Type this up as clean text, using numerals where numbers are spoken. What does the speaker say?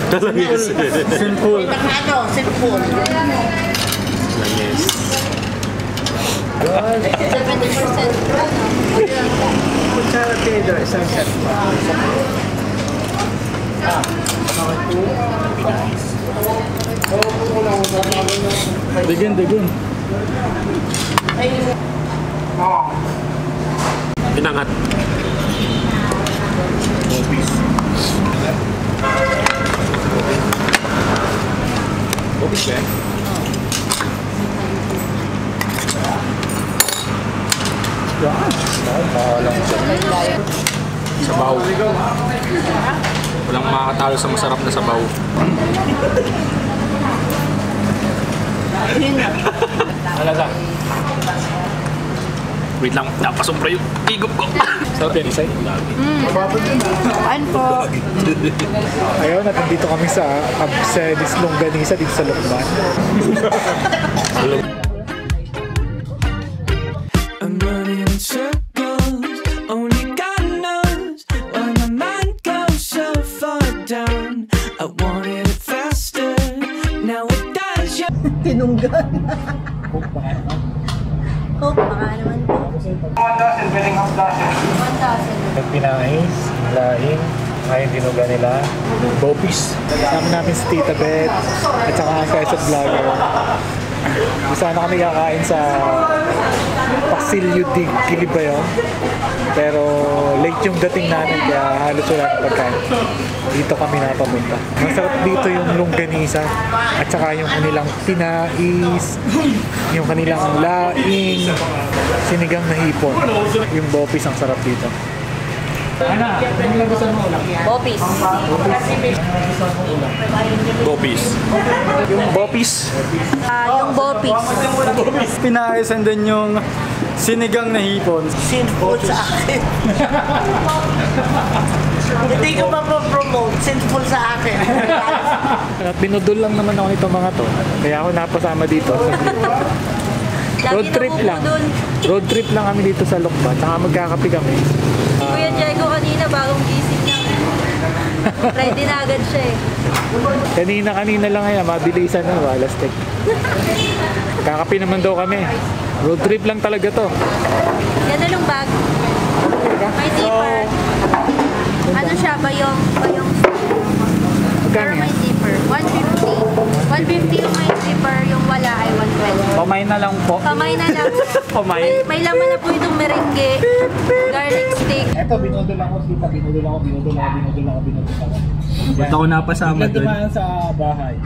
Simple. Simple. Langis. 70%. Kutsara Pedro, isang set pa. Digun. Pinangat. Bopis. Bopis ya? Sabaw. Walang makakatalo sa masarap na sabaw. Talaga. Wait lang, napasumpra yung higop ko. Sarap yan, Isay? Saan po? Ayun, at dito kami sa Absedis Longganisa dito sa Lokban. I'm running in circles, only God knows why my mind goes so far down. I wanted it faster, now it does. Tinunggan. Hope, baka naman po. 1,000, pwedeng half dozen. 1,000. Pinais, laing, ngayon dinuga nila. Bopis. Kasama namin si Tita Beth at saka ang Quezon Vlogger. Sana kami kakain sa Pasilio di Gilibayon. Pero late yung dating namin kaya halos wala ng pagkain. Dito kami napapunta. Masarap dito yung longganisa at saka yung kanilang pinais, yung kanilang laing, sinigang na hipon. Yung bopis ang sarap dito. Ana, ano lang gusto mo ulam? Bopis. Bopis. Yung bopis. Yung bopis. Pinais and then yung sinigang na hipon. Sinful sa akin. Hindi ko pa promote. Sinful sa akin. At binudol lang naman ako nitong mga to. Kaya ako napasama dito. Road trip lang. Road trip lang kami dito sa Lokban. Saka magkakape kami. Kuya Diego kanina bagong gising niya. Ready na agad siya eh. Kanina lang kaya mabilisan na walas tek. Kakape naman daw kami. Road trip lang talaga to. Yan na yung bag. May zipper. Ano siya? Bayong pero may zipper. 150. 150 yung may zipper, yung wala ay 120. Pamay na lang po. Kamay na lang. Pamay. May laman na po itong merengue, garlic stick. Eto, binudol ako kita. Binudol ako. Ba't ako napasama Bigla doon? dumaan sa bahay.